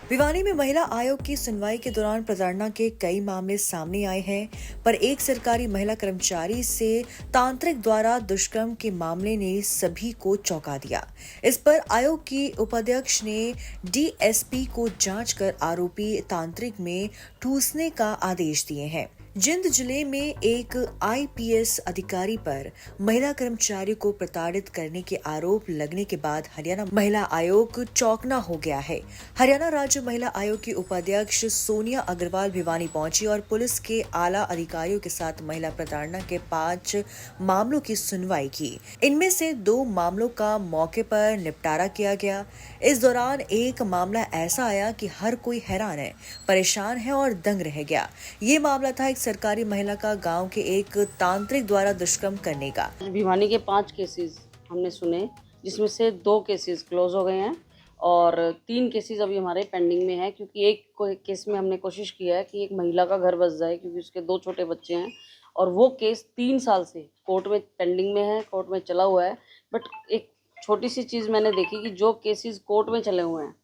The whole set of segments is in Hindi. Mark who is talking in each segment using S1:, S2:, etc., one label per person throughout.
S1: भिवानी में महिला आयोग की सुनवाई के दौरान प्रताड़ना के कई मामले सामने आए हैं, पर एक सरकारी महिला कर्मचारी से तांत्रिक द्वारा दुष्कर्म के मामले ने सभी को चौंका दिया। इस पर आयोग की उपाध्यक्ष ने डीएसपी को जांच कर आरोपी तांत्रिक में ठूसने का आदेश दिए हैं। जिंद जिले में एक आईपीएस अधिकारी पर महिला कर्मचारी को प्रताड़ित करने के आरोप लगने के बाद हरियाणा महिला आयोग चौंकना हो गया है। हरियाणा राज्य महिला आयोग की उपाध्यक्ष सोनिया अग्रवाल भिवानी पहुंची और पुलिस के आला अधिकारियों के साथ महिला प्रताड़ना के 5 मामलों की सुनवाई की। इनमें से 2 मामलों का मौके पर निपटारा किया गया। इस दौरान एक मामला ऐसा आया कि हर कोई हैरान है, परेशान है और दंग रह गया। ये मामला था एक सरकारी महिला का गांव के एक तांत्रिक द्वारा दुष्कर्म करने का।
S2: भिवानी के 5 केसेस हमने सुने, जिसमें से 2 केसेस क्लोज हो गए हैं और 3 केसेस अभी हमारे पेंडिंग में है, क्योंकि एक केस में हमने कोशिश किया है कि एक महिला का घर बस जाए, क्योंकि उसके 2 छोटे बच्चे हैं और वो केस 3 साल से कोर्ट में पेंडिंग में है, कोर्ट में चला हुआ है। बट एक छोटी सी चीज़ मैंने देखी कि जो केसेस कोर्ट में चले हुए हैं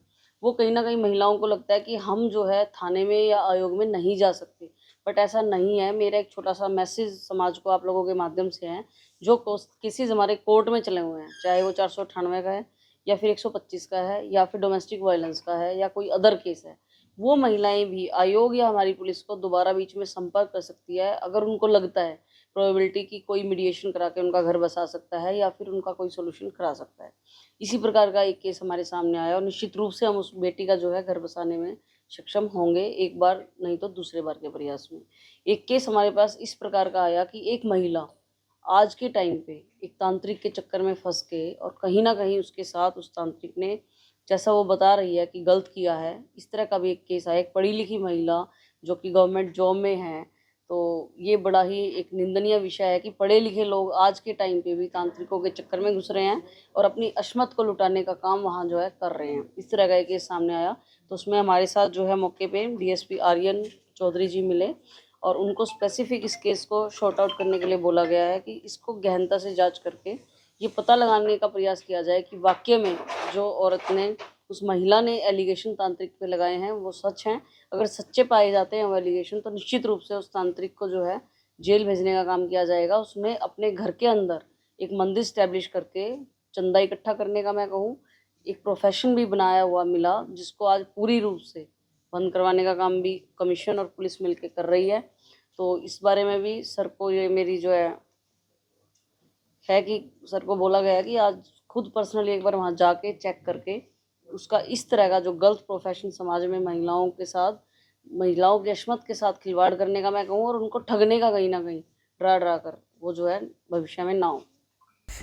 S2: वो कहीं ना कहीं महिलाओं को लगता है कि हम जो है थाने में या आयोग में नहीं जा सकते, बट ऐसा नहीं है। मेरा एक छोटा सा मैसेज समाज को आप लोगों के माध्यम से है, जो केसेस हमारे कोर्ट में चले हुए हैं, चाहे वो 498 का है या फिर 125 का है या फिर डोमेस्टिक वायलेंस का है या कोई अदर केस है, वो महिलाएं भी आयोग या हमारी पुलिस को दोबारा बीच में संपर्क कर सकती है अगर उनको लगता है प्रोबेबिलिटी की कोई मीडिएशन करा के उनका घर बसा सकता है या फिर उनका कोई सोल्यूशन करा सकता है। इसी प्रकार का एक केस हमारे सामने आया और निश्चित रूप से हम उस बेटी का जो है घर बसाने में सक्षम होंगे, एक बार नहीं तो दूसरे बार के प्रयास में। एक केस हमारे पास इस प्रकार का आया कि एक महिला आज के टाइम पे एक तांत्रिक के चक्कर में फंस के और कहीं ना कहीं उसके साथ उस तांत्रिक ने, जैसा वो बता रही है कि गलत किया है, इस तरह का भी एक केस आया। एक पढ़ी लिखी महिला जो कि गवर्नमेंट जॉब में है, तो ये बड़ा ही एक निंदनीय विषय है कि पढ़े लिखे लोग आज के टाइम पे भी तांत्रिकों के चक्कर में घुस रहे हैं और अपनी अशमत को लुटाने का काम वहाँ जो है कर रहे हैं। इस तरह का एक केस सामने आया, तो उसमें हमारे साथ जो है मौके पे डीएसपी आर्यन चौधरी जी मिले और उनको स्पेसिफिक इस केस को शॉर्ट आउट करने के लिए बोला गया है कि इसको गहनता से जांच करके ये पता लगाने का प्रयास किया जाए कि वाकई में जो औरत ने, उस महिला ने एलिगेशन तांत्रिक पे लगाए हैं वो सच हैं। अगर सच्चे पाए जाते हैं वो एलिगेशन, तो निश्चित रूप से उस तांत्रिक को जो है जेल भेजने का काम किया जाएगा। उसमें अपने घर के अंदर एक मंदिर स्टैब्लिश करके चंदा इकट्ठा करने का, मैं कहूँ, एक प्रोफेशन भी बनाया हुआ मिला, जिसको आज पूरी रूप से बंद करवाने का काम भी कमीशन और पुलिस मिलकर कर रही है। तो इस बारे में भी सर को ये मेरी जो है कि सर को बोला गया कि आज खुद पर्सनली एक बार वहाँ जाके चेक करके उसका इस तरह का जो गलत प्रोफेशन समाज में महिलाओं के साथ, महिलाओं की अशमत के साथ खिलवाड़ करने का, मैं कहूँ, और उनको ठगने का कहीं ना कहीं डरा कर वो जो है भविष्य में ना हो,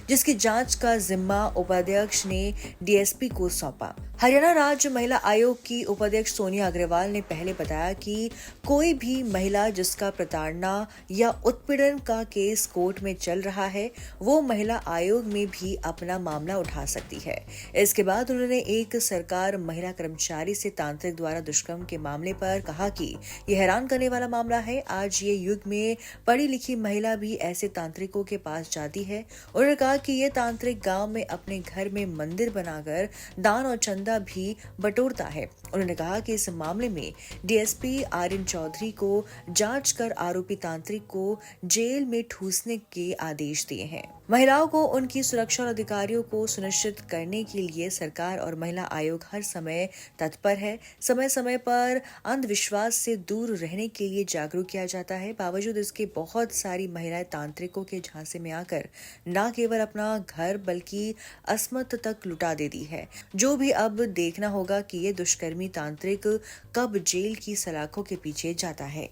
S1: जिसकी जांच का जिम्मा उपाध्यक्ष ने डीएसपी को सौंपा। हरियाणा राज्य महिला आयोग की उपाध्यक्ष सोनिया अग्रवाल ने पहले बताया कि कोई भी महिला जिसका प्रताड़ना या उत्पीड़न का केस कोर्ट में चल रहा है, वो महिला आयोग में भी अपना मामला उठा सकती है। इसके बाद उन्होंने एक सरकार महिला कर्मचारी से तांत्रिक द्वारा दुष्कर्म के मामले पर कहा कि यह हैरान करने वाला मामला है। आज ये युग में पढ़ी लिखी महिला भी ऐसे तांत्रिकों के पास जाती है। उन्होंने कहा कि ये तांत्रिक गांव में अपने घर में मंदिर बनाकर दान और चंदा भी बटोरता है। उन्होंने कहा कि इस मामले में डीएसपी आर्यन चौधरी को जांच कर आरोपी तांत्रिक को जेल में ठूसने के आदेश दिए हैं। महिलाओं को उनकी सुरक्षा और अधिकारियों को सुनिश्चित करने के लिए सरकार और महिला आयोग हर समय तत्पर है। समय समय पर अंधविश्वास से दूर रहने के लिए जागरूक किया जाता है। बावजूद इसके बहुत सारी महिलाएं तांत्रिकों के झांसे में आकर न केवल अपना घर बल्कि अस्मत तक लुटा देती है। जो भी अब देखना होगा कि ये दुष्कर्मी तांत्रिक कब जेल की सलाखों के पीछे जाता है।